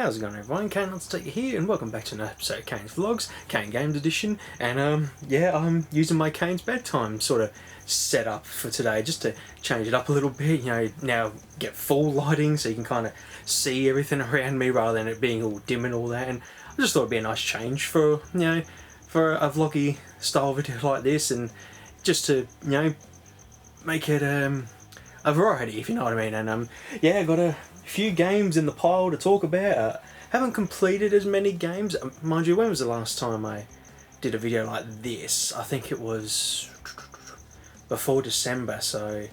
How's it going, everyone? Kayne here, and welcome back to another episode of Kayne's Vlogs, Kayne Games Edition. And yeah, I'm using my Kayne's bedtime sort of setup for today, just to change it up a little bit. You know, now get full lighting so you can kind of see everything around me rather than it being all dim and all that. And I just thought it'd be a nice change for for a vloggy style video like this, and just to make it a variety, if you know what I mean. And yeah, I got a few games in the pile to talk about. Haven't completed as many games. Mind you, when was the last time I did a video like this? I think it was before December, so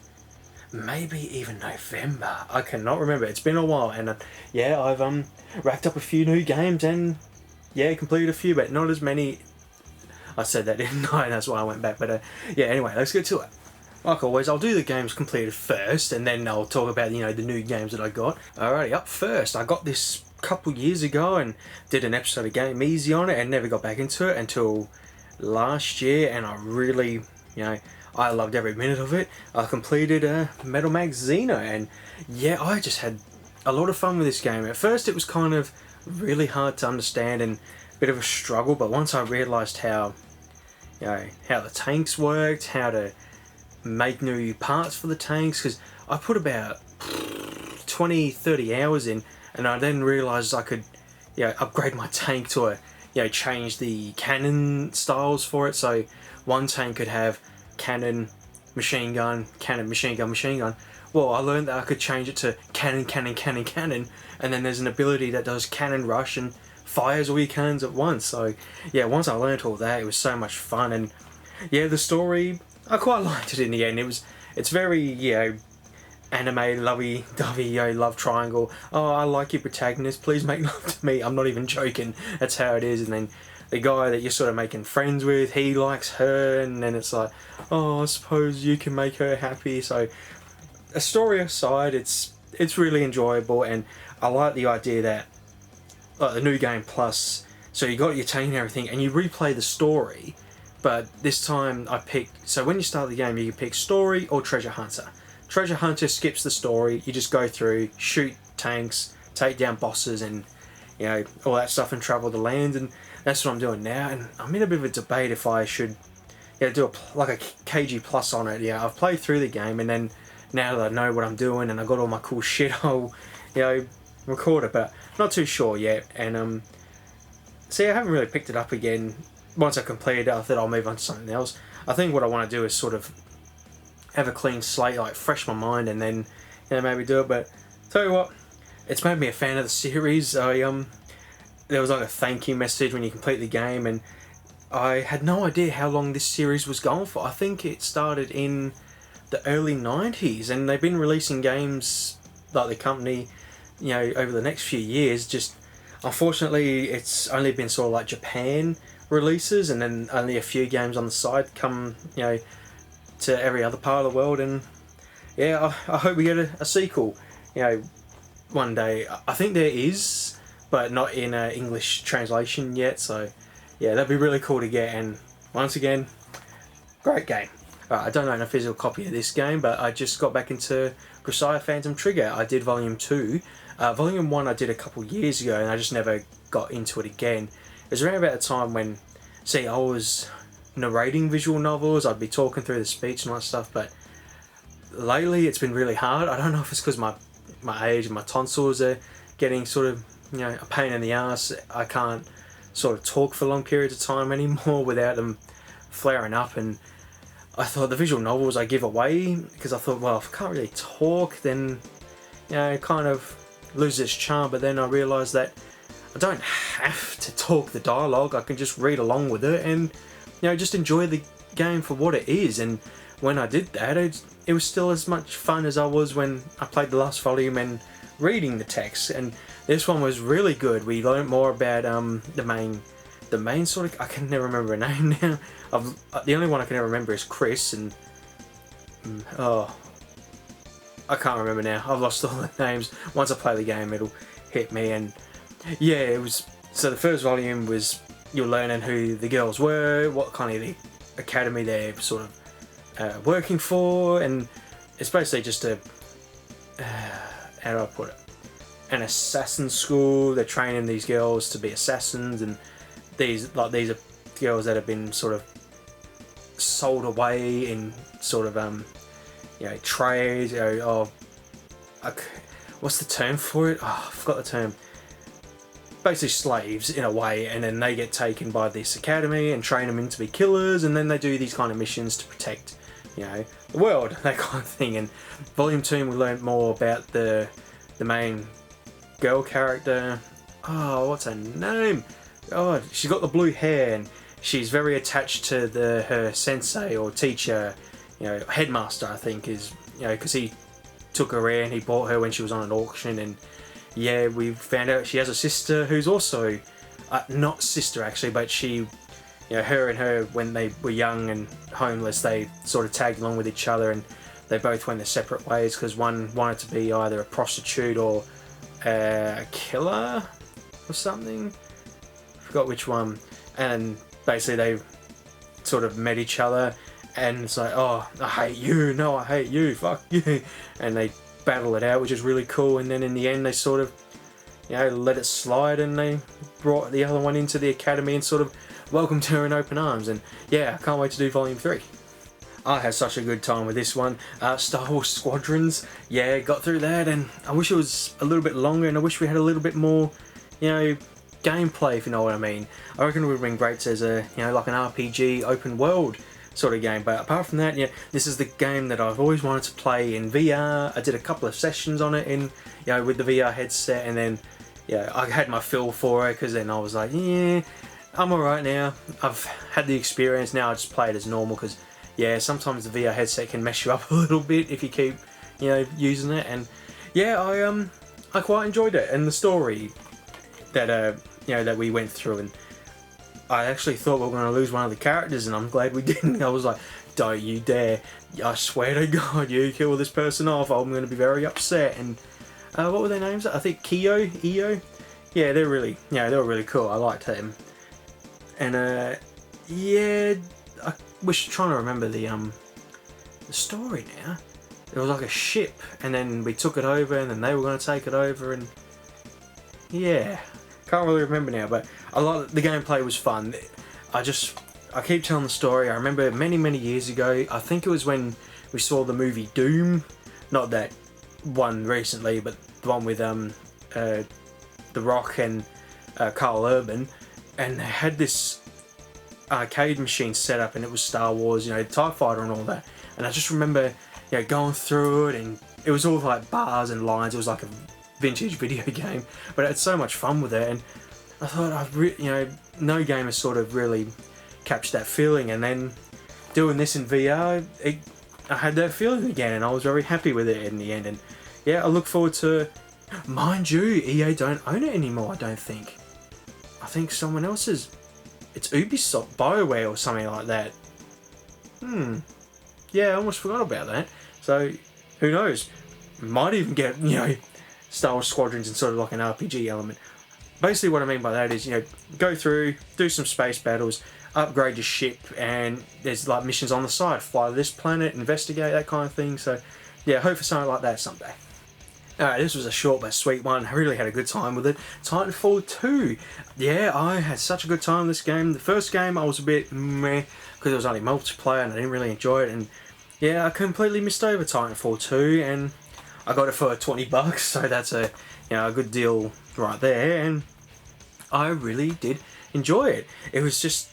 maybe even November. I cannot remember. It's been a while, and yeah, I've racked up a few new games and yeah, completed a few, but not as many. I said that, didn't I? That's why I went back. But yeah, anyway, let's get to it. Like always, I'll do the games completed first, and then I'll talk about the new games that I got. Alrighty, up first, I got this a couple years ago and did an episode of Game Easy on it, and never got back into it until last year. And I really, I loved every minute of it. I completed Metal Max Xeno, and yeah, I just had a lot of fun with this game. At first, it was kind of really hard to understand and a bit of a struggle, but once I realised how the tanks worked, how to make new parts for the tanks, because I put about 20-30 hours in, and I then realised I could upgrade my tank to change the cannon styles for it. So one tank could have cannon, machine gun, cannon, machine gun, machine gun. Well, I learned that I could change it to cannon, cannon, cannon, cannon, and then there's an ability that does cannon rush and fires all your cannons at once. So yeah, once I learned all that, it was so much fun. And yeah, the story, I quite liked it in the end. It's very, anime, lovey-dovey, love triangle. Oh, I like your protagonist, please make love to me. I'm not even joking, that's how it is. And then the guy that you're sort of making friends with, he likes her, and then it's like, oh, I suppose you can make her happy. So, a story aside, it's really enjoyable, and I like the idea that, like, the new game plus, so you got your tank and everything, and you replay the story. But this time I picked, so when you start the game you can pick story or treasure hunter. Treasure hunter skips the story, you just go through, shoot tanks, take down bosses, and all that stuff, and travel the lands. And that's what I'm doing now. And I'm in a bit of a debate if I should do a KG plus on it. I've played through the game, and then now that I know what I'm doing and I got all my cool shit, I'll record it, but not too sure yet. And see, I haven't really picked it up again. Once I completed it, I thought I'll move on to something else. I think what I want to do is sort of have a clean slate, like fresh my mind, and then maybe do it. But tell you what, it's made me a fan of the series. There was like a thank you message when you complete the game, and I had no idea how long this series was going for. I think it started in the early 90s, and they've been releasing games like the company, over the next few years. Just unfortunately, it's only been sort of like Japan releases, and then only a few games on the side come to every other part of the world. And yeah, I hope we get a sequel one day. I think there is, but not in English translation yet, so yeah, that'd be really cool to get. And once again, great game. I don't own a physical copy of this game, but I just got back into Grisaya Phantom Trigger. I did Volume 2. Volume 1 I did a couple years ago, and I just never got into it again. It was around about the time when, I was narrating visual novels. I'd be talking through the speech and all that stuff, but lately it's been really hard. I don't know if it's because my age and my tonsils are getting sort of, a pain in the ass. I can't sort of talk for long periods of time anymore without them flaring up. And I thought the visual novels I give away, because I thought, well, if I can't really talk, then, it kind of loses its charm. But then I realised that I don't have to talk the dialogue, I can just read along with it and just enjoy the game for what it is. And when I did that, it was still as much fun as I was when I played the last volume and reading the text. And this one was really good. We learned more about the main sort of, I can never remember her name now. The only one I can ever remember is Chris, and I can't remember now. I've lost all the names. Once I play the game it'll hit me. And yeah, it was, so the first volume was you're learning who the girls were, what kind of the academy they're sort of working for, and it's basically just a how do I put it? an assassin school. They're training these girls to be assassins, and these are girls that have been sort of sold away in sort of trade. What's the term for it? Oh, I forgot the term. Basically slaves in a way, and then they get taken by this academy and train them into be killers, and then they do these kind of missions to protect, the world, that kind of thing. And Volume 2, we learned more about the main girl character. Oh, what's her name? Oh, she's got the blue hair, and she's very attached to her sensei or teacher, headmaster, I think, is, because he took her in, he bought her when she was on an auction, and yeah, we found out she has a sister who's also, not sister actually, but she, her and her, when they were young and homeless, they sort of tagged along with each other, and they both went their separate ways because one wanted to be either a prostitute or a killer or something. I forgot which one. And basically they sort of met each other, and it's like, oh, I hate you, no, I hate you, fuck you. And they battle it out, which is really cool. And then in the end they sort of let it slide, and they brought the other one into the academy and sort of welcomed her in open arms. And yeah, I can't wait to do Volume 3. I had such a good time with this one. Star Wars Squadrons, yeah, got through that, and I wish it was a little bit longer, and I wish we had a little bit more gameplay, if you know what I mean. I reckon it would have been great as a like an RPG open world sort of game. But apart from that, this is the game that I've always wanted to play in VR. I did a couple of sessions on it in with the VR headset, and then I had my fill for it, because then I was like, yeah, I'm alright now. I've had the experience now. I just play it as normal, because sometimes the VR headset can mess you up a little bit if you keep using it. And I quite enjoyed it, and the story that that we went through, and I actually thought we were going to lose one of the characters, and I'm glad we didn't. I was like, don't you dare, I swear to God, you kill this person off, I'm going to be very upset. And what were their names? I think EO? Yeah, they're really, they were really cool. I liked them. And I was trying to remember the story now. It was like a ship, and then we took it over, and then they were going to take it over, and can't really remember now, but the gameplay was fun. I keep telling the story. I remember many years ago, I think it was when we saw the movie Doom, not that one recently, but the one with The Rock and Carl Urban, and they had this arcade machine set up, and it was Star Wars, TIE Fighter and all that. And I just remember going through it, and it was all like bars and lines. It was like a vintage video game, but I had so much fun with it. And I thought, no game has sort of really captured that feeling. And then doing this in VR, I had that feeling again, and I was very happy with it in the end. And I look forward to, mind you, EA don't own it anymore, I don't think. I think someone else is. It's Ubisoft, BioWare or something like that. I almost forgot about that. So, who knows? Might even get, Star Wars Squadrons in sort of like an RPG element. Basically what I mean by that is, go through, do some space battles, upgrade your ship, and there's like missions on the side, fly to this planet, investigate, that kind of thing. So hope for something like that someday. Alright, this was a short but sweet one. I really had a good time with it. Titanfall 2. I had such a good time with this game. The first game I was a bit meh, because it was only multiplayer and I didn't really enjoy it. And I completely missed over Titanfall 2, and I got it for $20, so that's a a good deal right there, and I really did enjoy it. It was just,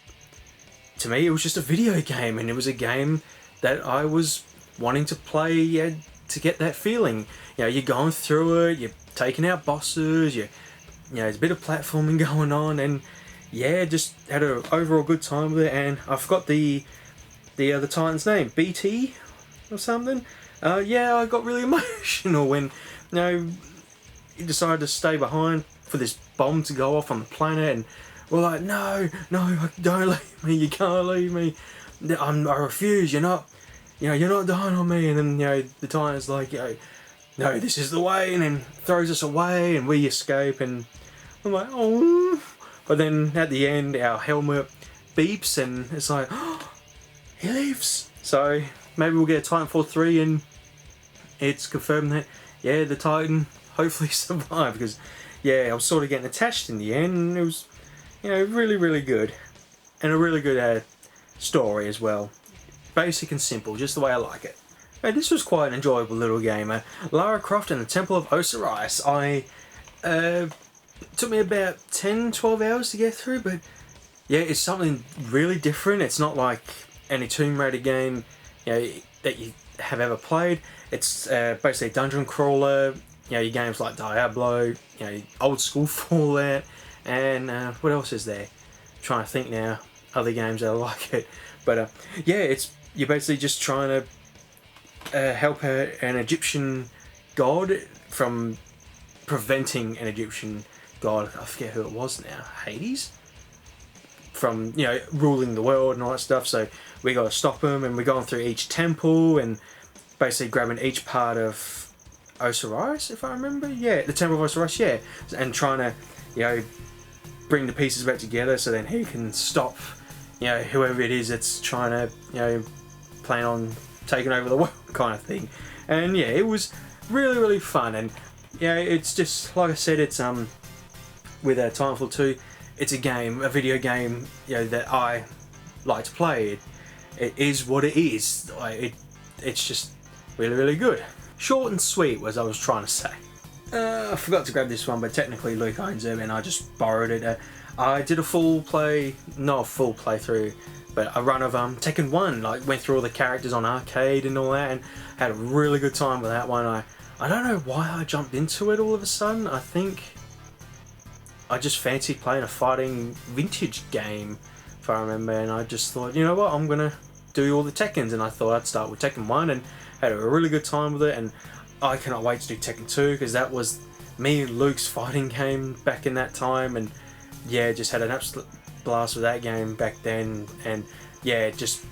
to me, it was just a video game, and it was a game that I was wanting to play to get that feeling. You're going through it, you're taking out bosses, there's a bit of platforming going on, and just had an overall good time with it. And I forgot the Titan's name, BT or something. I got really emotional when he decided to stay behind for this bomb to go off on the planet, and we're like, no, don't leave me, you can't leave me, I refuse, you're not dying on me. And then the Titan's like, no, this is the way, and then throws us away, and we escape, and I'm like, oh. But then at the end, our helmet beeps, and it's like, oh, he lives. So maybe we'll get a Titanfall 3, and it's confirmed that the Titan hopefully survive, because yeah, I was sort of getting attached in the end, and it was, you know, really, really good. And a really good story as well. Basic and simple, just the way I like it. This was quite an enjoyable little game. Lara Croft and the Temple of Osiris. It took me about 10-12 hours to get through, but yeah, it's something really different. It's not like any Tomb Raider game, you know, that you have ever played. It's basically a dungeon crawler. You know, your games like Diablo, you know, old school Fallout, and what else is there? I'm trying to think now. Other games that are like it, but yeah, you're basically just trying to help an Egyptian god from preventing an Egyptian god. I forget who it was now. Hades. From, you know, ruling the world and all that stuff. So we got to stop him, and we're going through each temple and basically grabbing each part of Osiris, if I remember. Yeah, the Temple of Osiris. Yeah, and trying to, you know, bring the pieces back together so then he can stop, you know, whoever it is that's trying to, you know, plan on taking over the world kind of thing. And yeah, it was really, really fun. And yeah, it's just, like I said, it's with Titanfall 2, it's a video game, you know, that I like to play. It is what it is. It's just really, really good. Short and sweet, as I was trying to say. I forgot to grab this one, but technically Luke owns it and I just borrowed it. I did not a full playthrough, but a run of Tekken 1. Like, went through all the characters on arcade and all that, and had a really good time with that one. I don't know why I jumped into it all of a sudden. I think I just fancied playing a fighting vintage game, if I remember, and I just thought, you know what, I'm gonna do all the Tekkens, and I thought I'd start with Tekken 1 and had a really good time with it. And I cannot wait to do Tekken 2, because that was me and Luke's fighting game back in that time, and yeah, just had an absolute blast with that game back then. And yeah, just,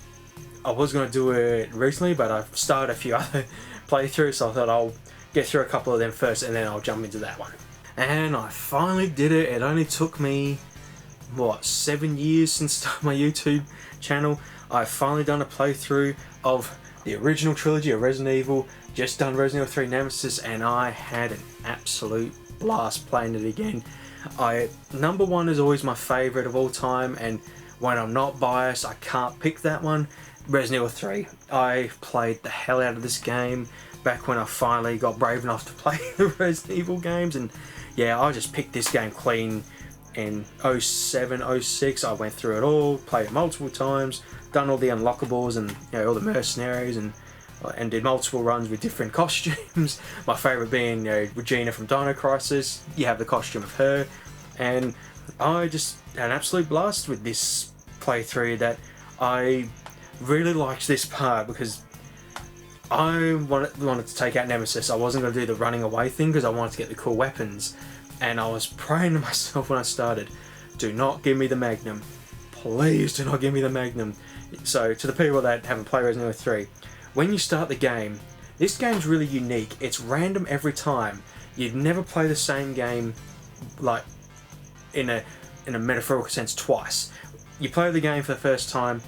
I was going to do it recently, but I've started a few other playthroughs, so I thought I'll get through a couple of them first and then I'll jump into that one. And I finally did it. It only took me, what, 7 years since starting my YouTube channel. I've finally done a playthrough of the original trilogy of Resident Evil, just done Resident Evil 3 Nemesis, and I had an absolute blast playing it again. Number 1 is always my favourite of all time, and when I'm not biased, I can't pick that one. Resident Evil 3. I played the hell out of this game back when I finally got brave enough to play the Resident Evil games, and yeah, I just picked this game clean in 07, 06. I went through it all, played it multiple times, done all the unlockables and, you know, all the mercenaries, and did multiple runs with different costumes. My favourite being, you know, Regina from Dino Crisis. You have the costume of her, and I just had an absolute blast with this playthrough. That I really liked this part because I wanted to take out Nemesis. I wasn't going to do the running away thing because I wanted to get the cool weapons, and I was praying to myself when I started, do not give me the Magnum. Please do not give me the Magnum. So to the people that haven't played Resident Evil 3, when you start the game, this game's really unique. It's random every time. You'd never play the same game, like, in a metaphorical sense, twice. You play the game for the first time.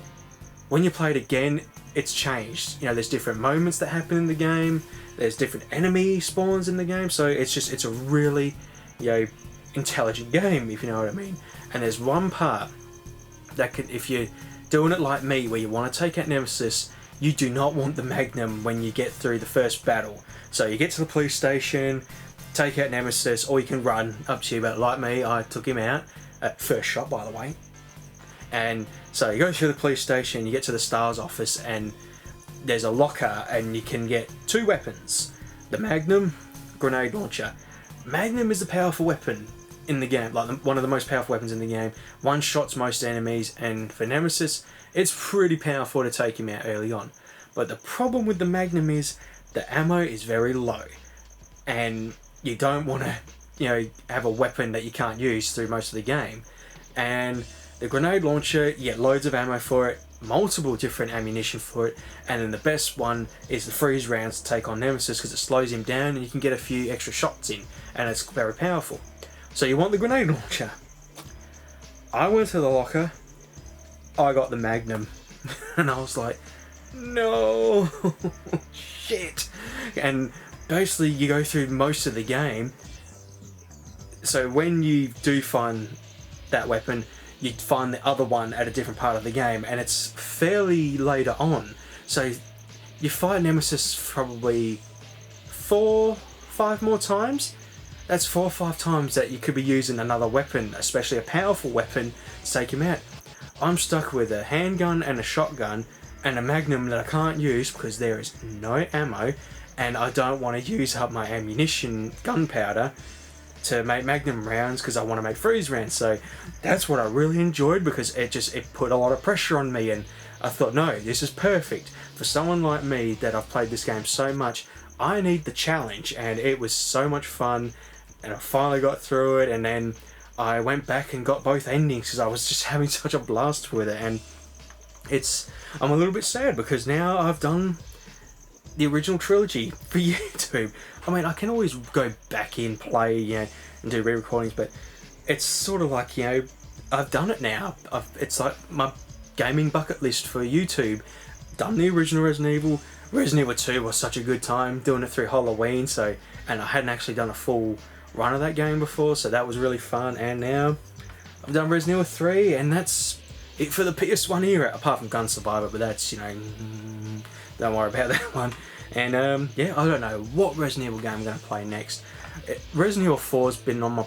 When you play it again, it's changed. You know, there's different moments that happen in the game. There's different enemy spawns in the game. So it's a really, you know, intelligent game, if you know what I mean. And there's one part that could, if you're doing it like me, where you want to take out Nemesis, you do not want the Magnum when you get through the first battle. So you get to the police station, take out Nemesis, or you can run up to you. But like me, I took him out at first shot, by the way. And so you go through the police station, you get to the STARS office, and there's a locker, and you can get 2 weapons. The Magnum, grenade launcher. Magnum is a powerful weapon in the game, like one of the most powerful weapons in the game. One shots most enemies, and for Nemesis, it's pretty powerful to take him out early on. But the problem with the Magnum is the ammo is very low, and you don't want to, you know, have a weapon that you can't use through most of the game. And the grenade launcher, you get loads of ammo for it, multiple different ammunition for it, and then the best one is the freeze rounds to take on Nemesis, because it slows him down and you can get a few extra shots in, and it's very powerful. So you want the grenade launcher. I went to the locker, I got the Magnum, and I was like, no, shit. And basically you go through most of the game. So when you do find that weapon, you find the other one at a different part of the game, and it's fairly later on. So you fight Nemesis probably 4-5 more times. That's 4 or 5 times that you could be using another weapon, especially a powerful weapon, to take him out. I'm stuck with a handgun and a shotgun and a magnum that I can't use because there is no ammo, and I don't want to use up my ammunition, gunpowder, to make magnum rounds because I want to make freeze rounds. So that's what I really enjoyed, because it put a lot of pressure on me, and I thought, no, this is perfect for someone like me that I've played this game so much. I need the challenge, and it was so much fun, and I finally got through it. And then I went back and got both endings because I was just having such a blast with it. And I'm a little bit sad because now I've done the original trilogy for YouTube. I mean, I can always go back in, play, and do re-recordings, but it's sort of like, I've done it now. It's like my gaming bucket list for YouTube. Done the original Resident Evil. Resident Evil 2 was such a good time doing it through Halloween, and I hadn't actually done a full run of that game before, so that was really fun. And now I've done Resident Evil 3, and that's it for the PS1 era, apart from Gun Survivor, but that's, don't worry about that one. And I don't know what Resident Evil game I'm going to play next. Resident Evil 4's been on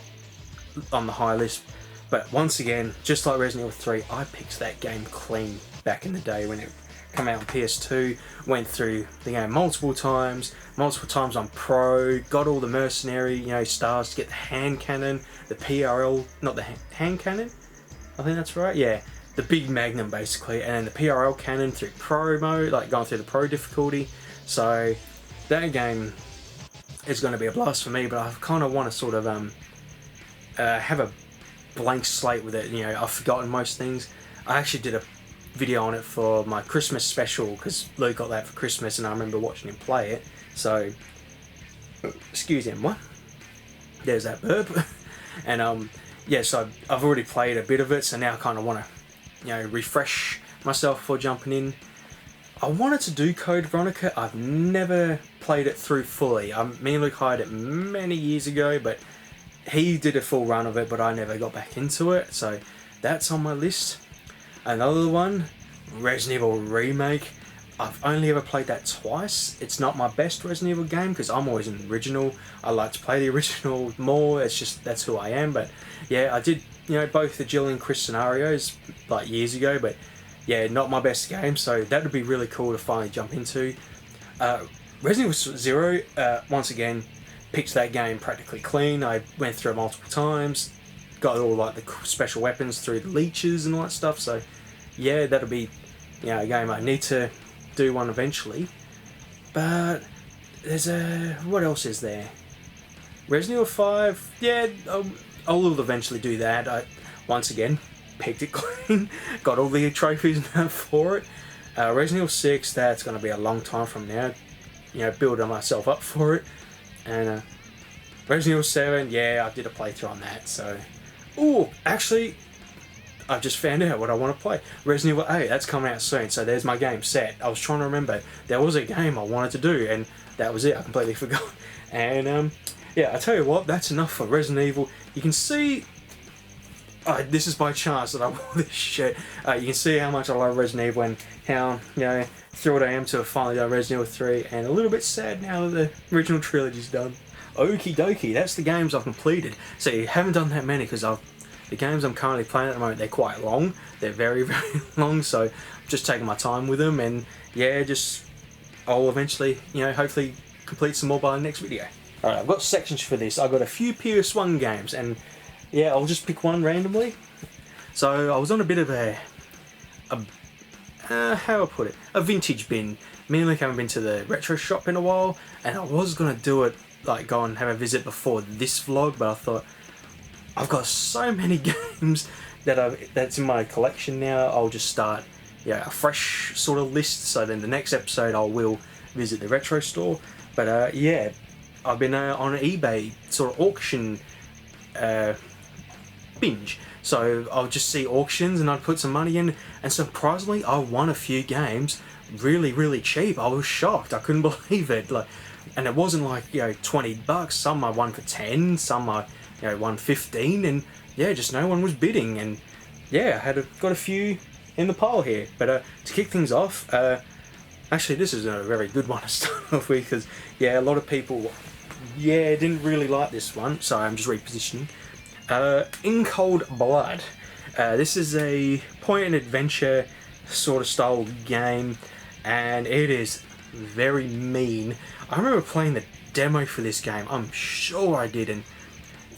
the high list, but once again, just like Resident Evil 3, I picked that game clean back in the day when it came out on PS2, went through the game multiple times on Pro, got all the mercenary, stars to get the hand cannon, the PRL, not the hand cannon, I think that's right, yeah, the big magnum basically, and then the PRL cannon through Pro mode, like going through the Pro difficulty. So that game is going to be a blast for me, but I kind of want to sort of have a blank slate with it. I've forgotten most things. I actually did a video on it for my Christmas special because Luke got that for Christmas, and I remember watching him play it. So, excuse him, what? There's that burp. And so I've already played a bit of it, so now I kind of want to, refresh myself before jumping in. I wanted to do Code Veronica. I've never played it through fully. Me and Luke hired it many years ago, but he did a full run of it, but I never got back into it. So that's on my list. Another one, Resident Evil Remake. I've only ever played that twice. It's not my best Resident Evil game because I'm always an original. I like to play the original more. It's just, that's who I am. But yeah, I did, both the Jill and Chris scenarios like years ago, but yeah, not my best game, so that would be really cool to finally jump into. Resident Evil 0, once again, picked that game practically clean. I went through it multiple times, got all like the special weapons through the leeches and all that stuff, so yeah, that'll be a game I need to do one eventually. But there's what else is there? Resident Evil 5, yeah, I'll eventually do that. Once again, picked it clean, got all the trophies for it. Resident Evil 6, that's going to be a long time from now, building myself up for it. And Resident Evil 7, yeah, I did a playthrough on that, so... Ooh, actually, I've just found out what I want to play. Resident Evil 8, that's coming out soon, so there's my game set. I was trying to remember, there was a game I wanted to do, and that was it, I completely forgot. And, yeah, I tell you what, that's enough for Resident Evil. You can see... this is by chance that I wore this shirt. You can see how much I love Resident Evil and how, thrilled I am to have finally done Resident Evil 3, and a little bit sad now that the original trilogy's done. Okie dokie, that's the games I've completed. So you haven't done that many because the games I'm currently playing at the moment, they're quite long. They're very, very long, so I'm just taking my time with them, and yeah, I'll eventually, hopefully complete some more by the next video. Alright, I've got sections for this. I've got a few PS1 games, and yeah, I'll just pick one randomly. So I was on a bit of how I put it, a vintage bin. Me and Luke haven't been to the retro shop in a while, and I was gonna do it, like go and have a visit before this vlog, but I thought I've got so many games that's in my collection now. I'll just start a fresh sort of list. So then the next episode I will visit the retro store. But yeah, I've been on an eBay sort of auction binge. So I'll just see auctions and I'd put some money in, and surprisingly I won a few games really, really cheap. I was shocked. I couldn't believe it. Like and it wasn't like, you know, $20. Some I won for 10, some I, you know, won 15, and yeah, just no one was bidding, and yeah, I got a few in the pile here. But to kick things off, actually this is a very good one to start off with, because yeah, a lot of people, yeah, didn't really like this one. Sorry, I'm just repositioning. In Cold Blood. This is a point and adventure sort of style game, and it is very mean. I remember playing the demo for this game, I'm sure I did, and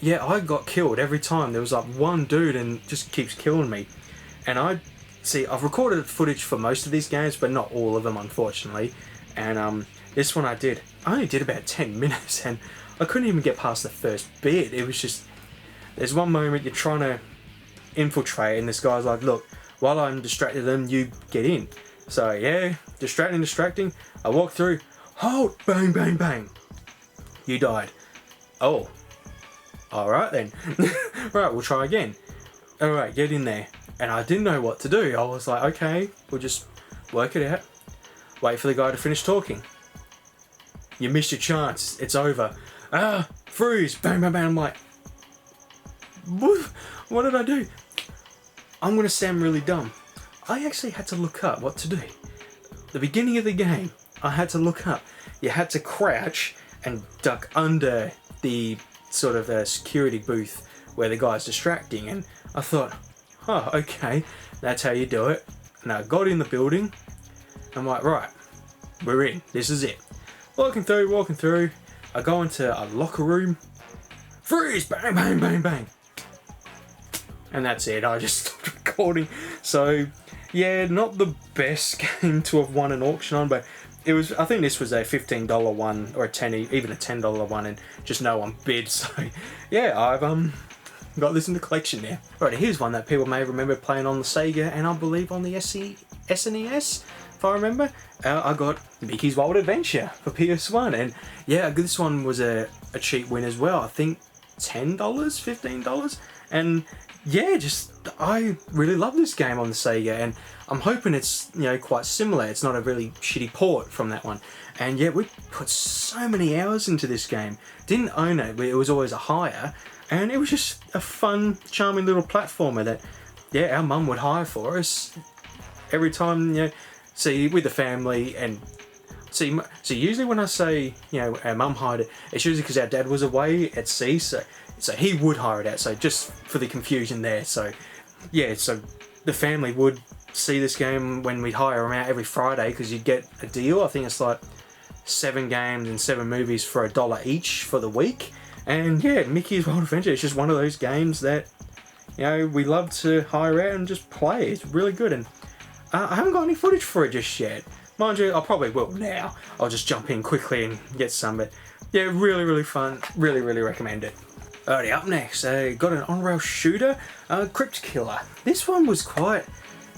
yeah, I got killed every time. There was like one dude and just keeps killing me. And I've recorded footage for most of these games, but not all of them, unfortunately. And this one I only did about 10 minutes, and I couldn't even get past the first bit. It was just, there's one moment you're trying to infiltrate, and this guy's like, look, while I'm distracting them, you get in. So yeah, distracting. I walk through, halt, bang, bang, bang. You died. Oh. Alright then. Right, we'll try again. Alright, get in there. And I didn't know what to do. I was like, okay, we'll just work it out. Wait for the guy to finish talking. You missed your chance. It's over. Freeze. Bang, bang, bang. I'm like, what did I do? I'm going to sound really dumb. I actually had to look up what to do. The beginning of the game, I had to look up. You had to crouch and duck under the sort of a security booth where the guy's distracting, and I thought, oh, okay, that's how you do it. And I got in the building. I'm like, right, we're in. This is it. Walking through. I go into a locker room. Freeze! Bang, bang, bang, bang. And that's it. I just stopped recording. So, yeah, not the best game to have won an auction on, but it was. I think this was a $15 one, or even a $10 one, and just no one bid. So, yeah, I've got this in the collection now. Right, here's one that people may remember playing on the Sega, and I believe on the SNES, if I remember. I got Mickey's Wild Adventure for PS1, and yeah, this one was a cheap win as well. I think $10, $15, and yeah, I really love this game on the Sega, and I'm hoping it's, you know, quite similar. It's not a really shitty port from that one. And yeah, we put so many hours into this game. Didn't own it, but it was always a hire, and it was just a fun, charming little platformer that, yeah, our mum would hire for us every time, you know, see, with the family. And see, usually when I say, you know, our mum hired it, it's usually because our dad was away at sea, so he would hire it out. So just for the confusion there. So yeah, so the family would see this game when we'd hire them out every Friday, because you'd get a deal. I think it's like 7 games and 7 movies for $1 each for the week. And yeah, Mickey's Wild Adventure is just one of those games that, you know, we love to hire out and just play. It's really good, and I haven't got any footage for it just yet. Mind you, I probably will now. I'll just jump in quickly and get some, but yeah, really, really fun. Really, really recommend it. Alrighty, up next, got an on-rail shooter, Crypt Killer. This one was quite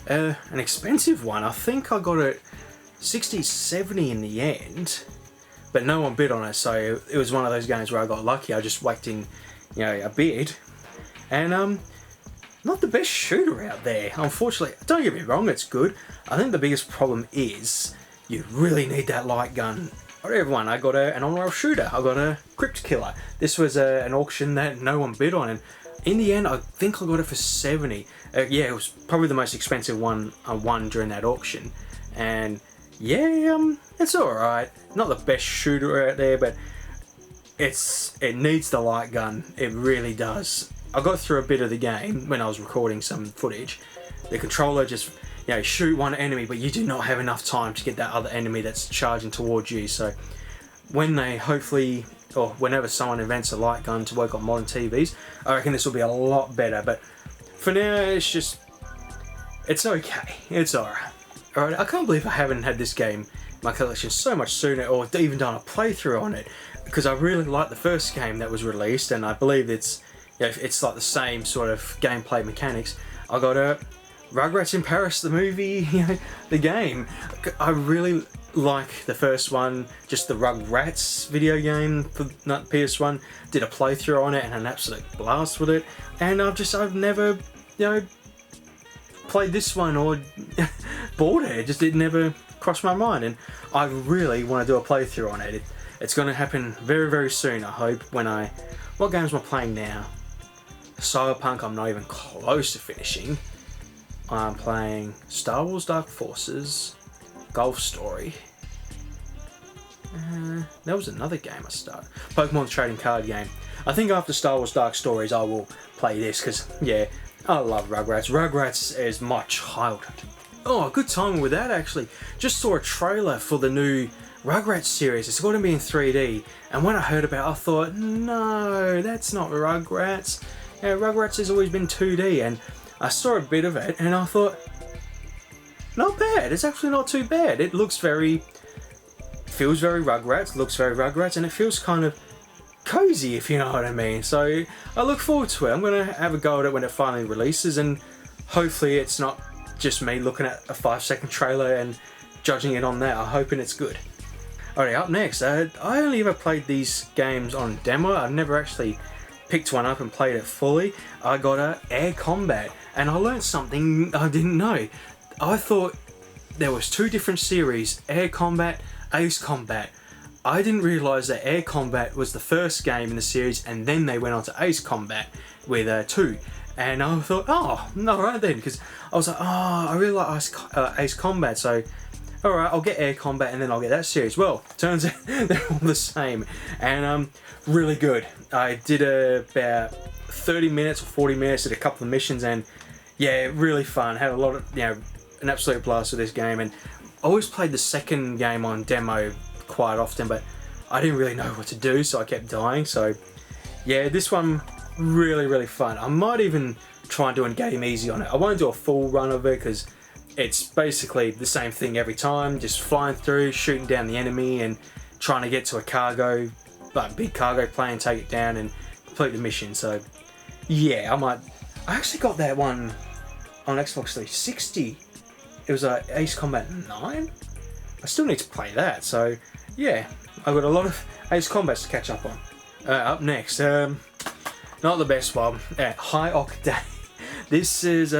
an expensive one. I think I got it $60, $70 in the end, but no one bid on it, so it was one of those games where I got lucky. I just whacked in, you know, a bid, and not the best shooter out there, unfortunately. Don't get me wrong, it's good. I think the biggest problem is you really need that light gun. Alright everyone, I got an on-rail shooter. I got a Crypt Killer. This was an auction that no one bid on, and in the end I think I got it for $70. Yeah, it was probably the most expensive one I won during that auction. And yeah, it's alright. Not the best shooter out there, but it needs the light gun. It really does. I got through a bit of the game when I was recording some footage. The controller just, you know, shoot one enemy, but you do not have enough time to get that other enemy that's charging towards you. So when they hopefully, or whenever someone invents a light gun to work on modern TVs, I reckon this will be a lot better. But for now, it's okay. It's alright. Alright, I can't believe I haven't had this game in my collection so much sooner, or even done a playthrough on it, because I really liked the first game that was released, and I believe it's, you know, it's like the same sort of gameplay mechanics. I got a Rugrats in Paris, the movie, you know, the game. I really like the first one, just the Rugrats video game for not PS1. Did a playthrough on it and an absolute blast with it. And I've never, you know, played this one or bought it. It never crossed my mind, and I really want to do a playthrough on it. It's going to happen very, very soon, I hope, when what games am I playing now? Cyberpunk, I'm not even close to finishing. I'm playing Star Wars Dark Forces, Golf Story. There was another game I started. Pokemon trading card game. I think after Star Wars Dark Stories I will play this because, yeah, I love Rugrats. Rugrats is my childhood. Oh, good timing with that actually. Just saw a trailer for the new Rugrats series. It's going to be in 3D. And when I heard about it, I thought, no, that's not Rugrats. Yeah, Rugrats has always been 2D. And I saw a bit of it and I thought, not bad. It's actually not too bad. It looks feels very Rugrats, looks very Rugrats, and it feels kind of cozy, if you know what I mean. So I look forward to it. I'm going to have a go at it when it finally releases, and hopefully it's not just me looking at a 5-second trailer and judging it on that. I'm hoping it's good. Alright, up next, I only ever played these games on demo. I've never actually picked one up and played it fully. I got Air Combat, and I learned something I didn't know. I thought there was 2 different series, Air Combat, Ace Combat. I didn't realise that Air Combat was the first game in the series, and then they went on to Ace Combat with 2. And I thought, oh, alright then, because I was like, oh, I really like Ace Combat, so alright, I'll get Air Combat and then I'll get that series. Well, turns out they're all the same, and really good. I did about 30 minutes or 40 minutes, did a couple of missions, and yeah, really fun. Had a lot of, an absolute blast with this game, and I always played the second game on demo quite often, but I didn't really know what to do, so I kept dying. So yeah, this one really, really fun. I might even try and do a game easy on it. I won't do a full run of it because it's basically the same thing every time, just flying through, shooting down the enemy and trying to get to a big cargo plane, take it down and complete the mission. So yeah, I actually got that one on Xbox 360. It was Ace Combat 9? I still need to play that, so yeah, I've got a lot of Ace Combats to catch up on. Up next, not the best one, High Octane. This is,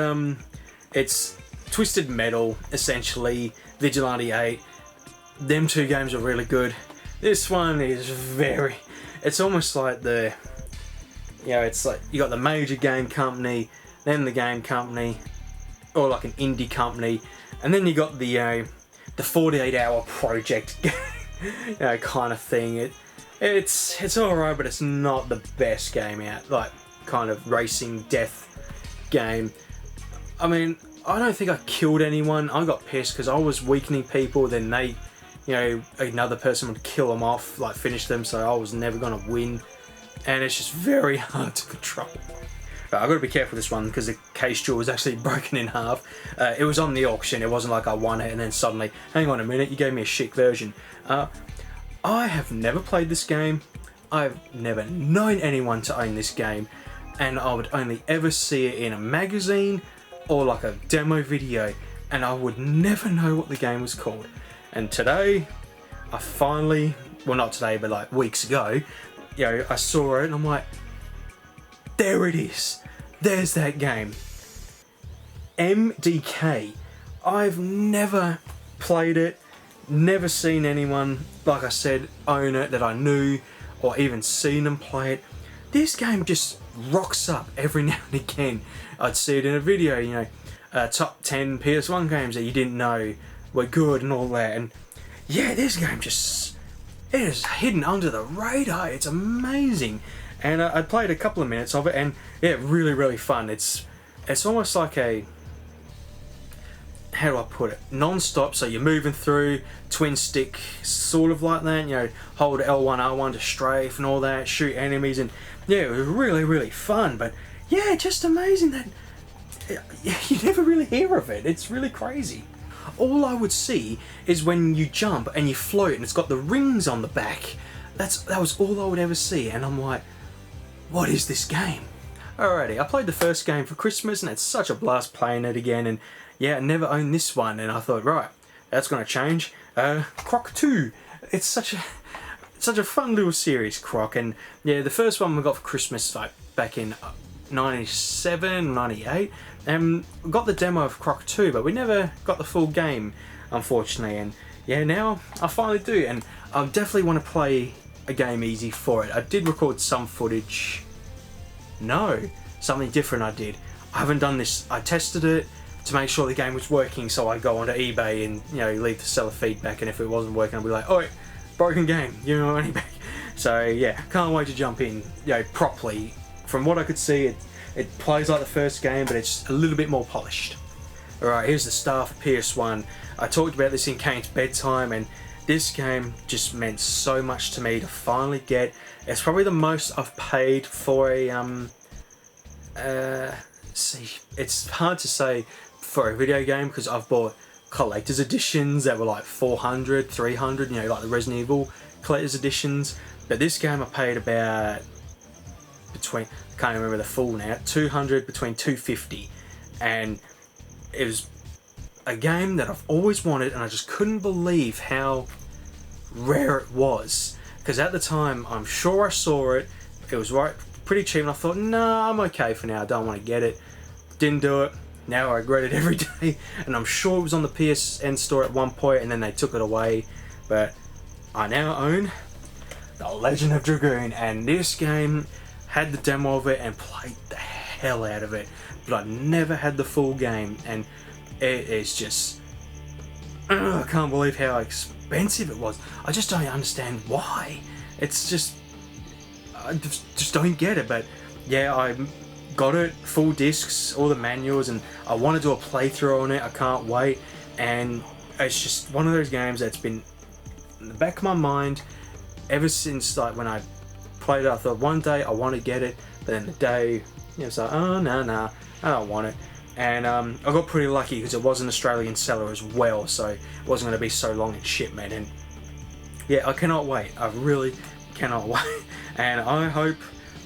it's Twisted Metal, essentially, Vigilante 8. Them 2 games are really good. This one is it's almost like it's like you got the major game company, then the game company, or like an indie company, and then you got the 48-hour project kind of thing. It's alright, but it's not the best game out, like kind of racing death game. I mean, I don't think I killed anyone. I got pissed because I was weakening people, then they, another person would kill them off, like finish them, so I was never gonna win, and it's just very hard to control. But I've got to be careful with this one because the case jewel was actually broken in half. It was on the auction. It wasn't like I won it and then suddenly, hang on a minute, you gave me a shit version. I have never played this game. I've never known anyone to own this game, and I would only ever see it in a magazine or like a demo video, and I would never know what the game was called. And today, I finally, well not today, but like weeks ago, I saw it and I'm like, there it is. There's that game. MDK. I've never played it, never seen anyone, like I said, own it that I knew, or even seen them play it. This game just rocks up every now and again. I'd see it in a video, top 10 PS1 games that you didn't know were good and all that. And yeah, this game it is hidden under the radar. It's amazing. And I played a couple of minutes of it, and yeah, really, really fun. It's almost like how do I put it? Non-stop, so you're moving through, twin stick, sort of like that, hold L1, R1 to strafe and all that, shoot enemies, and yeah, it was really, really fun. But yeah, just amazing that you never really hear of it. It's really crazy. All I would see is when you jump and you float and it's got the rings on the back. That was all I would ever see, and I'm like, what is this game? Alrighty, I played the first game for Christmas and it's such a blast playing it again, and yeah, I never owned this one, and I thought, right, that's gonna change. Croc 2. It's such a fun little series, Croc, and yeah, the first one we got for Christmas like back in 97, 98, and we got the demo of Croc 2, but we never got the full game, unfortunately. And yeah, now I finally do, and I definitely want to play a game easy for it. I did record some footage. No, something different I did. I haven't done this. I tested it to make sure the game was working, so I go onto eBay and, you know, leave the seller feedback, and if it wasn't working I'll be like, oh, broken game, you know, money back. So yeah, can't wait to jump in, you know, properly. From what I could see, it plays like the first game, but it's a little bit more polished. Alright, here's the star for PS1. I talked about this in Kayne's bedtime, and this game just meant so much to me to finally get. It's probably the most I've paid for a see, it's hard to say for a video game because I've bought collector's editions that were like 400, 300, you know, like the Resident Evil collector's editions. But this game I paid about between, I can't remember the full now, 200, between 250, and it was a game that I've always wanted, and I just couldn't believe how rare it was. Because at the time, I'm sure I saw it, it was pretty cheap, and I thought, nah, I'm okay for now, I don't want to get it. Didn't do it. Now I regret it every day, and I'm sure it was on the PSN store at one point, and then they took it away. But I now own The Legend of Dragoon, and this game had the demo of it and played the hell out of it, but I never had the full game, and it is just, I can't believe how expensive it was. I just don't understand why. It's just, I just don't get it. But yeah, I got it, full discs, all the manuals, and I want to do a playthrough on it. I can't wait, and it's just one of those games that's been in the back of my mind ever since, like, when I played it. I thought one day I want to get it, but then the day, you know, it's like, oh, nah, I don't want it. And I got pretty lucky because it was an Australian seller as well, so it wasn't going to be so long in shipment. And yeah, I cannot wait. I really cannot wait. And I hope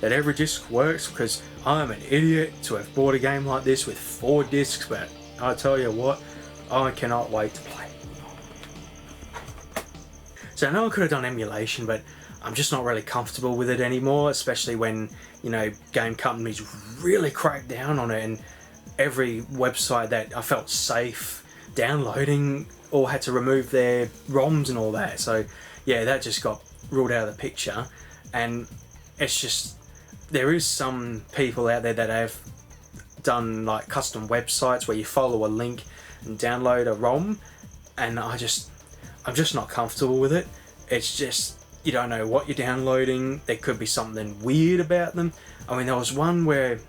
that every disc works, because I'm an idiot to have bought a game like this with 4 discs, but I tell you what, I cannot wait to play. So I know I could have done emulation, but I'm just not really comfortable with it anymore, especially when, you know, game companies really crack down on it, and every website that I felt safe downloading all had to remove their ROMs and all that. So yeah, that just got ruled out of the picture. And it's just, there is some people out there that have done like custom websites where you follow a link and download a ROM, and I'm just not comfortable with it. It's just, you don't know what you're downloading. There could be something weird about them. I mean, there was one where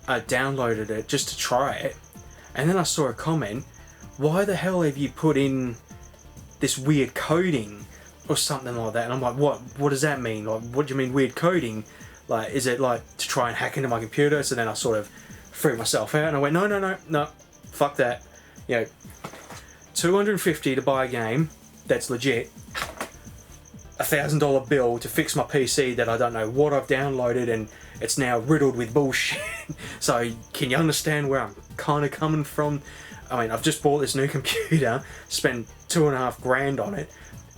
I downloaded it just to try it, and then I saw a comment, why the hell have you put in this weird coding or something like that? And I'm like, what does that mean? Like, what do you mean weird coding? Like, is it like to try and hack into my computer? So then I sort of threw myself out, and I went, no, fuck that. You know, $250 to buy a game that's legit, $1,000 bill to fix my PC that I don't know what I've downloaded, and it's now riddled with bullshit. So can you understand where I'm kind of coming from? I mean, I've just bought this new computer, spent $2.5 grand on it.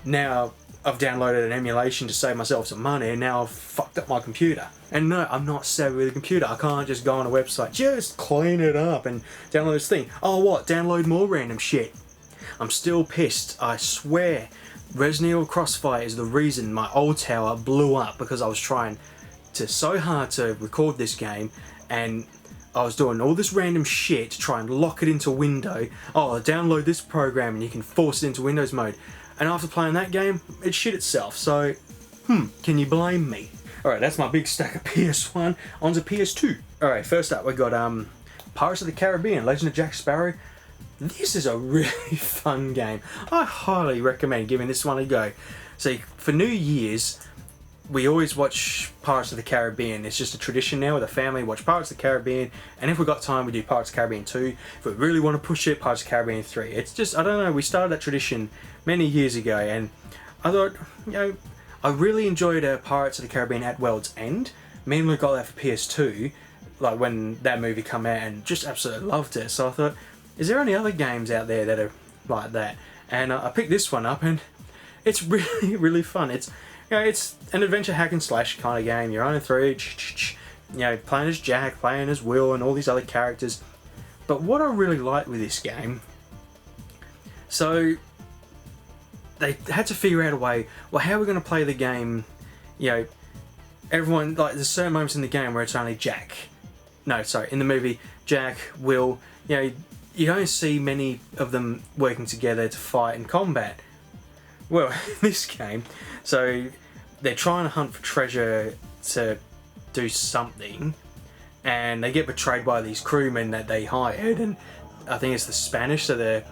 Now I've downloaded an emulation to save myself some money, and now I've fucked up my computer. And no, I'm not savvy with a computer. I can't just go on a website, just clean it up and download this thing. Oh, what? Download more random shit. I'm still pissed, I swear. Resident Evil Crossfire is the reason my old tower blew up, because I was trying so hard to record this game, and I was doing all this random shit to try and lock it into window. Oh, download this program and you can force it into Windows mode. And after playing that game, it shit itself. So, can you blame me? Alright, that's my big stack of PS1. On to PS2. Alright, first up we got Pirates of the Caribbean, Legend of Jack Sparrow. This is a really fun game. I highly recommend giving this one a go. See, for New Year's, we always watch Pirates of the Caribbean. It's just a tradition now with the family, watch Pirates of the Caribbean, and if we've got time we do Pirates of the Caribbean 2. If we really want to push it, Pirates of the Caribbean 3. It's just, I don't know, we started that tradition many years ago, and I thought, you know, I really enjoyed Pirates of the Caribbean at World's End. Me and Luke got that for PS2, like when that movie come out, and just absolutely loved it. So I thought, is there any other games out there that are like that? And I picked this one up, and it's really, really fun. It's, you know, it's an adventure hack and slash kind of game. You're on a three, you know, playing as Jack, playing as Will, and all these other characters. But what I really like with this game, so they had to figure out a way, well, how are we going to play the game, you know, everyone, like, there's certain moments in the game where it's only Jack. No, sorry, in the movie, Jack, Will, you know, you don't see many of them working together to fight in combat. Well, in this game, so they're trying to hunt for treasure to do something, and they get betrayed by these crewmen that they hired, and I think it's the Spanish, so they're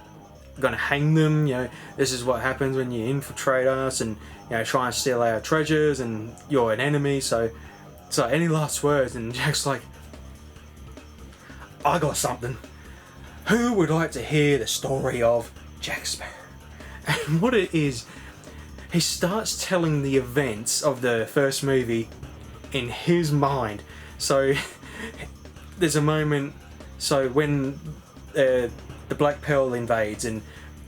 going to hang them. You know, this is what happens when you infiltrate us and, you know, try and steal our treasures, and you're an enemy. So any last words? And Jack's like, I got something. Who would like to hear the story of Jack Sparrow? And what it is, he starts telling the events of the first movie in his mind. So there's a moment, so when the Black Pearl invades and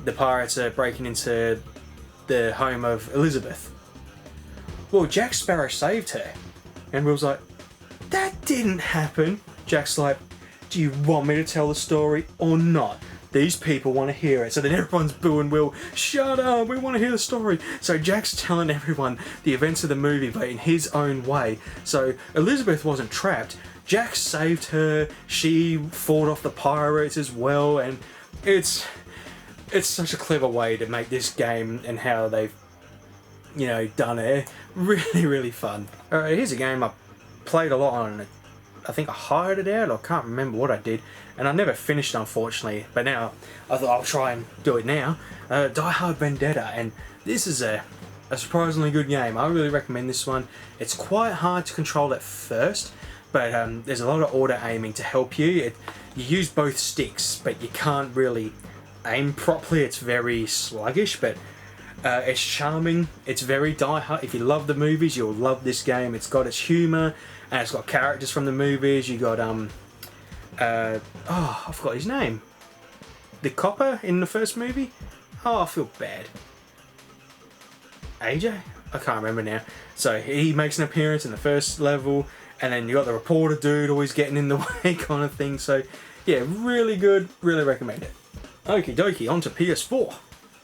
the pirates are breaking into the home of Elizabeth. Well, Jack Sparrow saved her. And Will's like, that didn't happen. Jack's like, do you want me to tell the story or not? These people want to hear it. So then everyone's booing Will, shut up, we want to hear the story. So Jack's telling everyone the events of the movie, but in his own way. So Elizabeth wasn't trapped. Jack saved her. She fought off the pirates as well. And it's such a clever way to make this game and how they've, you know, done it. Really, really fun. Alright, here's a game I played a lot on. I think I hired it out, I can't remember what I did, and I never finished, unfortunately, but now I thought I'll try and do it now. Die Hard Vendetta, and this is a surprisingly good game. I really recommend this one. It's quite hard to control at first, but there's a lot of auto aiming to help you. You use both sticks, but you can't really aim properly. It's very sluggish, but it's charming. It's very Die Hard. If you love the movies, you'll love this game. It's got its humour, and it's got characters from the movies. You got I forgot his name. The copper in the first movie. Oh, I feel bad. AJ? I can't remember now. So he makes an appearance in the first level, and then you got the reporter dude always getting in the way, kind of thing. So yeah, really good. Really recommend it. Okie dokie, on to PS4.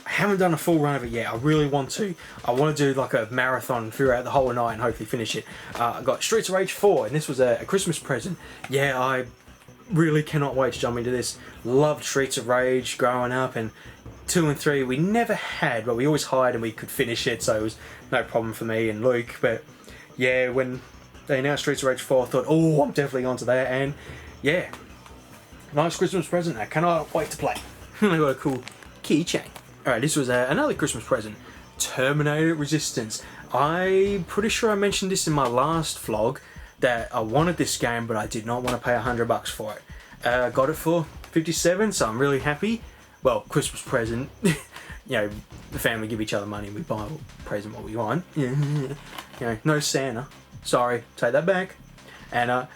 I haven't done a full run of it yet. I really want to. I want to do like a marathon throughout the whole night and hopefully finish it. I got Streets of Rage 4, and this was a Christmas present. Yeah, I really cannot wait to jump into this. Loved Streets of Rage growing up, and 2 and 3 we never had, but we always hired and we could finish it, so it was no problem for me and Luke. But yeah, when they announced Streets of Rage 4, I thought, oh, I'm definitely onto that, and yeah, nice Christmas present. I cannot wait to play. I got a cool keychain. Alright, this was another Christmas present. Terminator Resistance. I'm pretty sure I mentioned this in my last vlog, that I wanted this game, but I did not want to pay $100 for it. I got it for 57, so I'm really happy. Well, Christmas present. You know, the family give each other money, we buy a present what we want. You know, no Santa. Sorry, take that back. And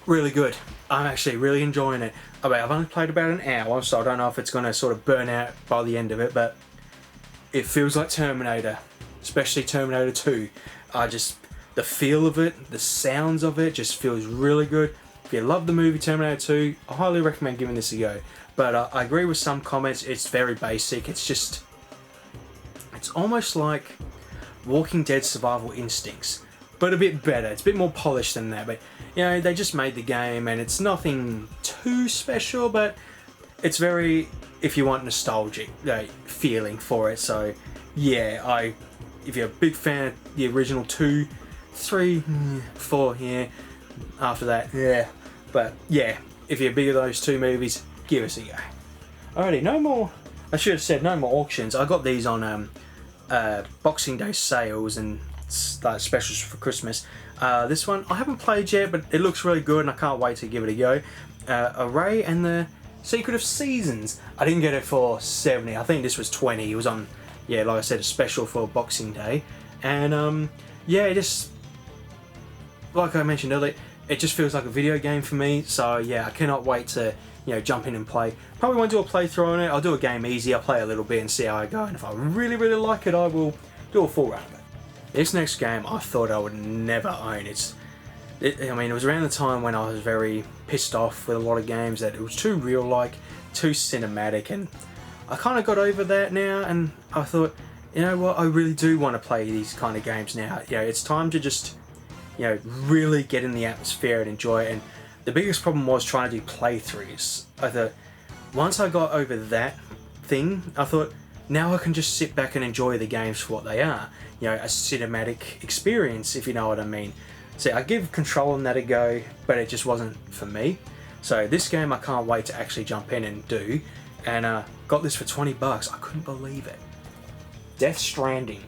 really good. I'm actually really enjoying it. I've only played about an hour, so I don't know if it's going to sort of burn out by the end of it, but it feels like Terminator, especially Terminator 2. The feel of it, the sounds of it just feels really good. If you love the movie Terminator 2, I highly recommend giving this a go. But I agree with some comments, it's very basic. It's almost like Walking Dead Survival Instincts, but a bit better. It's a bit more polished than that, but you know, they just made the game and it's nothing too special, but it's very, if you want nostalgic feeling for it. So yeah, if you're a big fan of the original 2, 3, 4, yeah, after that, yeah. But yeah, if you're big of those two movies, give us a go. Alrighty, no more, I should have said no more auctions. I got these on Boxing Day sales and like specials for Christmas. This one I haven't played yet, but it looks really good and I can't wait to give it a go. Array and the Secret of Seasons. I didn't get it for 70. I think this was 20. It was on, yeah, like I said, a special for Boxing Day. And yeah, just like I mentioned earlier, it just feels like a video game for me. So yeah, I cannot wait to, you know, jump in and play. Probably won't do a playthrough on it. I'll do a game easy. I'll play a little bit and see how I go. And if I really, really like it, I will do a full run of it. This next game I thought I would never own. I mean, it was around the time when I was very pissed off with a lot of games that it was too real-like, too cinematic, and I kind of got over that now, and I thought, you know what, I really do want to play these kind of games now. You know, it's time to just, you know, really get in the atmosphere and enjoy it. And the biggest problem was trying to do playthroughs. I thought, once I got over that thing, I thought, now I can just sit back and enjoy the games for what they are. You know, a cinematic experience, if you know what I mean. So I give Control and that a go, but it just wasn't for me. So this game I can't wait to actually jump in and do. And got this for 20 bucks. I couldn't believe it. Death Stranding.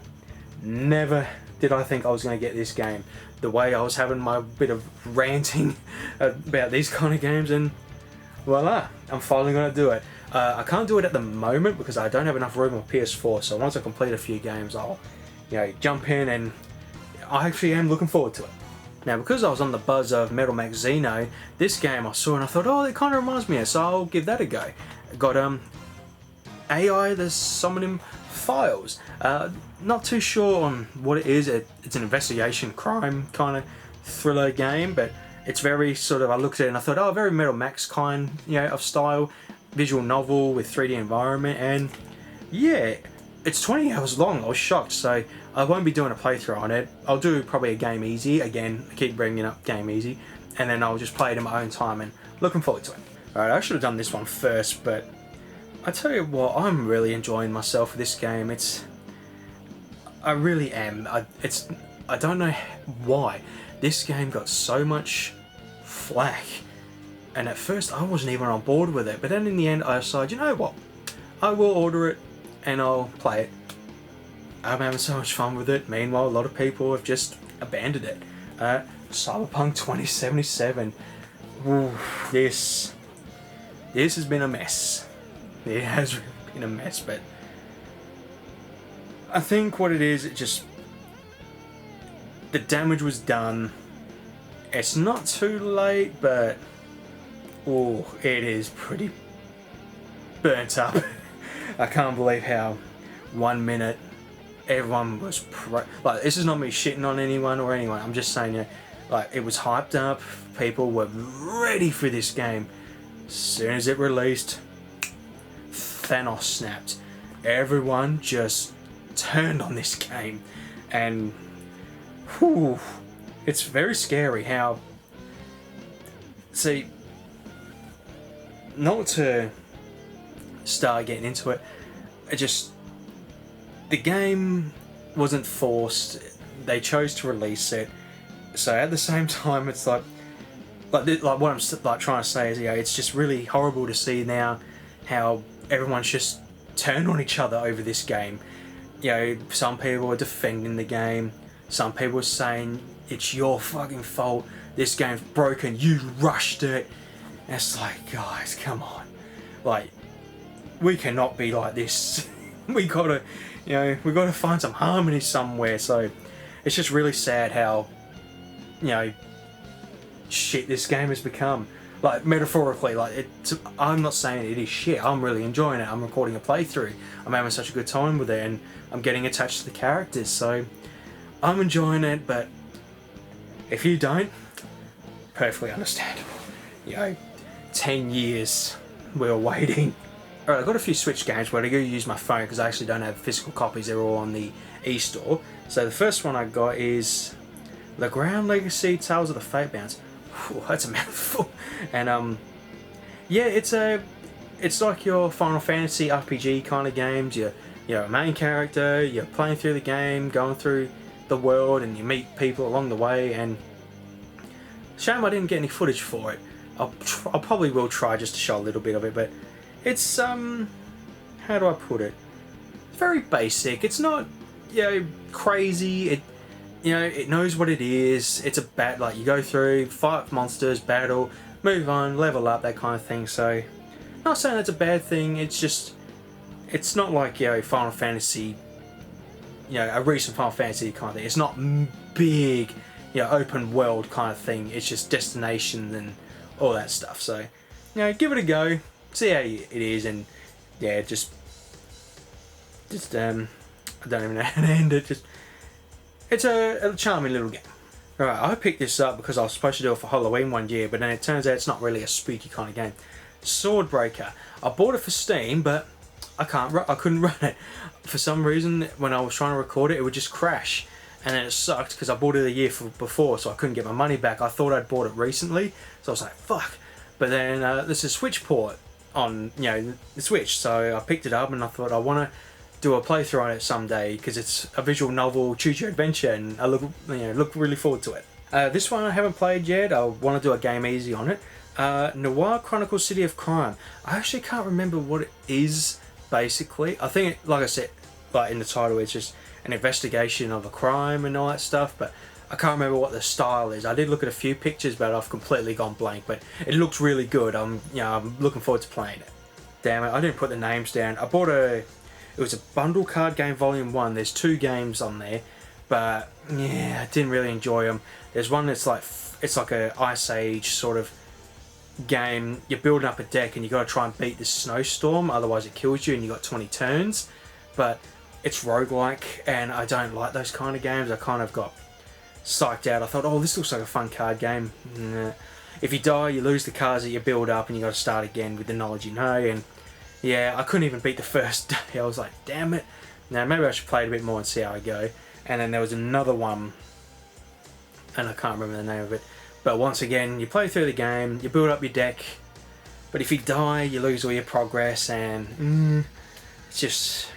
Never did I think I was going to get this game. The way I was having my bit of ranting about these kind of games, and voila, I'm finally going to do it. I can't do it at the moment because I don't have enough room on PS4, so once I complete a few games I'll, you know, jump in, and I actually am looking forward to it. Now, because I was on the buzz of Metal Max Xeno, this game I saw and I thought, oh, it kind of reminds me of, so I'll give that a go. Got AI, the summoning files. Not too sure on what it is. It's an investigation crime kind of thriller game, but it's very sort of, I looked at it and I thought, oh, very Metal Max kind, you know, of style, visual novel with 3D environment, and yeah, it's 20 hours long. I was shocked, so I won't be doing a playthrough on it. I'll do probably a game easy. Again, I keep bringing up game easy, and then I'll just play it in my own time, and looking forward to it. Alright, I should have done this one first, but I tell you what, I'm really enjoying myself with this game. I really am. I don't know why. This game got so much flack, and at first I wasn't even on board with it, but then in the end I decided, you know what, I will order it and I'll play it. I'm having so much fun with it. Meanwhile, a lot of people have just abandoned it. Cyberpunk 2077. Ooh, this has been a mess. It has really been a mess, but I think what it is, it just, the damage was done. It's not too late, but oh, it is pretty burnt up. I can't believe how 1 minute everyone was like, this is not me shitting on anyone or anyone. I'm just saying, you know, like, it was hyped up. People were ready for this game. As soon as it released, Thanos snapped. Everyone just turned on this game, and whew, it's very scary how. See, not to start getting into it, the game wasn't forced. They chose to release it. So at the same time, it's like what I'm like trying to say is, you know, it's just really horrible to see now how everyone's just turned on each other over this game. You know, some people are defending the game. Some people are saying it's your fucking fault. This game's broken. You rushed it. And it's like, guys, come on. Like, we cannot be like this. we gotta find some harmony somewhere. So it's just really sad how, you know, shit this game has become. Like, metaphorically, like, I'm not saying it is shit. I'm really enjoying it. I'm recording a playthrough. I'm having such a good time with it, and I'm getting attached to the characters. So I'm enjoying it, but if you don't, perfectly understandable. You know, 10 years we were waiting. Alright, I've got a few Switch games, but I go use my phone because I actually don't have physical copies. They're all on the e-store. So the first one I got is The Ground Legacy Tales of the Fatebound. Whew, that's a mouthful. And yeah, it's like your Final Fantasy RPG kind of games. You're a main character, you're playing through the game, going through the world, and you meet people along the way. And shame I didn't get any footage for it. I probably will try just to show a little bit of it, but it's how do I put it? It's very basic. It's not, you know, crazy. It knows what it is. It's like, you go through, fight monsters, battle, move on, level up, that kind of thing. So, not saying that's a bad thing. It's just, it's not like, you know, Final Fantasy, you know, a recent Final Fantasy kind of thing. It's not big, you know, open world kind of thing. It's just destinations and all that stuff. So, you know, give it a go, see how it is, and yeah, just I don't even know how to end it. It's a charming little game. Alright, I picked this up because I was supposed to do it for Halloween one year, but then it turns out it's not really a spooky kind of game. Swordbreaker. I bought it for Steam, but I couldn't run it. For some reason, when I was trying to record it, it would just crash. And then it sucked because I bought it a year before, so I couldn't get my money back. I thought I'd bought it recently, so I was like, fuck. But then there's a Switch port on, the Switch, so I picked it up and I thought I want to do a playthrough on it someday because it's a visual novel, choose your adventure, and I look really forward to it. This one I haven't played yet. I want to do a game easy on it. Noir Chronicles City of Crime. I actually can't remember what it is. Basically, I think, like I said, like in the title, it's just an investigation of a crime and all that stuff, but I can't remember what the style is. I did look at a few pictures, but I've completely gone blank, but it looks really good. I'm looking forward to playing it. Damn it, I didn't put the names down. I bought it was a bundle card game volume 1. There's 2 games on there, but yeah, I didn't really enjoy them. There's one that's like, it's like a Ice Age sort of game. You're building up a deck and you got to try and beat this snowstorm, otherwise it kills you, and you got 20 turns. But it's roguelike and I don't like those kind of games. I kind of got psyched out. I thought, oh, this looks like a fun card game. Nah. If you die, you lose the cards that you build up and you got to start again with the knowledge you know. And yeah, I couldn't even beat the first day. I was like, damn it. Now maybe I should play it a bit more and see how I go. And then there was another one, and I can't remember the name of it. But once again, you play through the game, you build up your deck, but if you die, you lose all your progress, and it's just,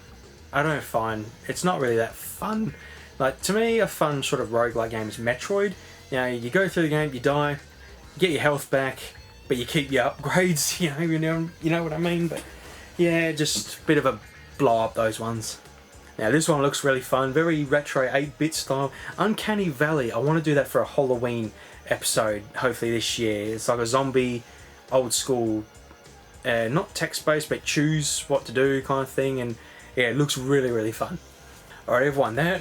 I don't find, it's not really that fun. Like, to me, a fun sort of roguelike game is Metroid. You go through the game, you die, you get your health back, but you keep your upgrades, you know what I mean? But yeah, just a bit of a blow up, those ones. Now this one looks really fun, very retro 8-bit style. Uncanny Valley, I want to do that for a Halloween episode, hopefully this year. It's like a zombie, old school, not text-based, but choose what to do kind of thing, and yeah, it looks really fun. Alright everyone, that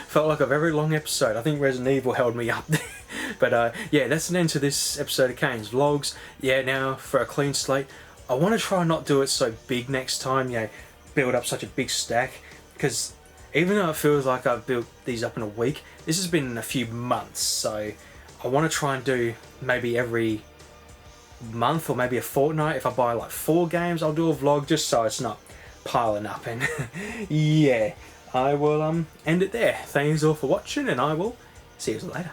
felt like a very long episode. I think Resident Evil held me up there. But yeah, that's an end to this episode of Kayne's Vlogs. Yeah, now for a clean slate, I want to try not do it so big next time, build up such a big stack, because even though it feels like I've built these up in a week, this has been a few months, so I want to try and do maybe every month or maybe a fortnight. If I buy like 4 games, I'll do a vlog just so it's not piling up. And yeah, I will end it there. Thanks all for watching, and I will see you later.